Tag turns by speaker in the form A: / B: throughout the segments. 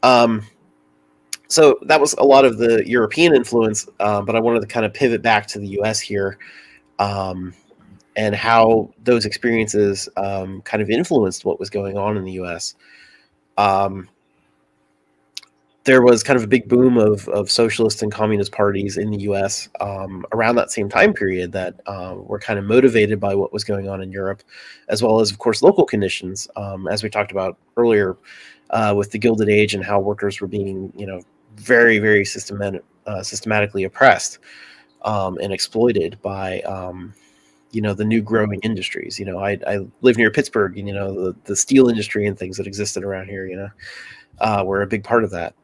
A: Um, so that was a lot of the European influence, but I wanted to kind of pivot back to the U.S. here, and how those experiences kind of influenced what was going on in the U.S. There was kind of a big boom of socialist and communist parties in the U.S. Around that same time period that were kind of motivated by what was going on in Europe, as well as, of course, local conditions, as we talked about earlier with the Gilded Age and how workers were being, very, very systematically oppressed and exploited by, the new growing industries. I live near Pittsburgh, and, the steel industry and things that existed around here, were a big part of that.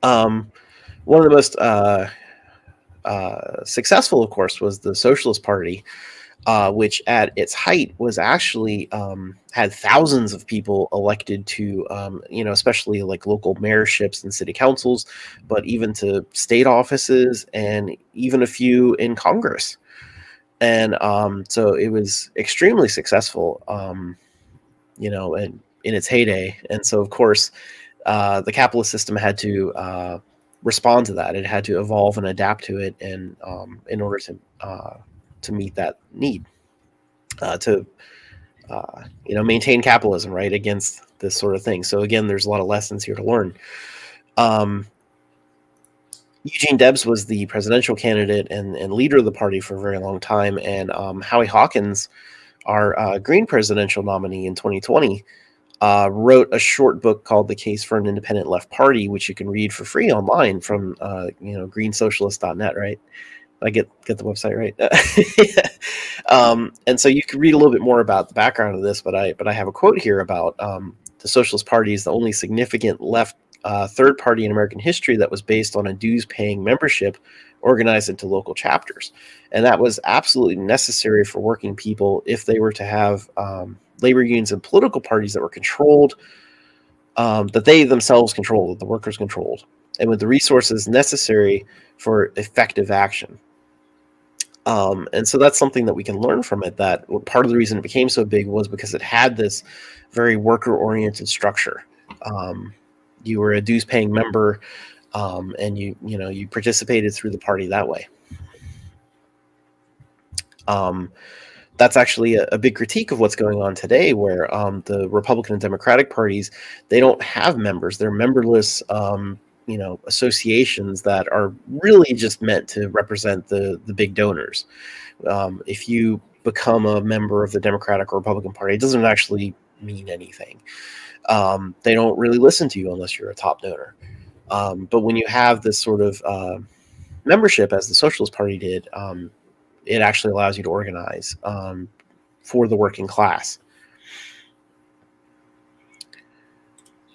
A: One of the most successful, of course, was the Socialist Party, which at its height was actually had thousands of people elected to, especially like local mayorships and city councils, but even to state offices and even a few in Congress. And so it was extremely successful, in its heyday. And so, of course, the capitalist system had to respond to that. It had to evolve and adapt to it, and in order to meet that need, to maintain capitalism, right, against this sort of thing. So again, there's a lot of lessons here to learn. Eugene Debs was the presidential candidate and leader of the party for a very long time, and Howie Hawkins, our Green presidential nominee in 2020, wrote a short book called "The Case for an Independent Left Party," which you can read for free online from greensocialist.net. Right, I get the website right. And so you can read a little bit more about the background of this. But I have a quote here about the Socialist Party is the only significant left third party in American history that was based on a dues-paying membership organized into local chapters, and that was absolutely necessary for working people if they were to have labor unions and political parties that were controlled, that they themselves controlled, that the workers controlled, and with the resources necessary for effective action. And so that's something that we can learn from it, that part of the reason it became so big was because it had this very worker-oriented structure. You were a dues-paying member, and you participated through the party that way. That's actually a big critique of what's going on today, where the Republican and Democratic parties, they don't have members. They're memberless, associations that are really just meant to represent the big donors. If you become a member of the Democratic or Republican Party, it doesn't actually mean anything. They don't really listen to you unless you're a top donor. But when you have this sort of membership, as the Socialist Party did, it actually allows you to organize for the working class.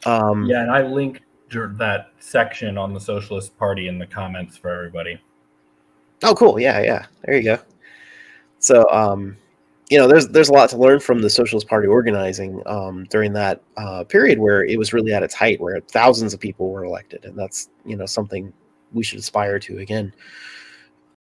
B: Yeah, and I linked that section on the Socialist Party in the comments for everybody.
A: Oh, cool. Yeah. There you go. So, there's a lot to learn from the Socialist Party organizing during that period where it was really at its height, where thousands of people were elected. And that's, something we should aspire to again.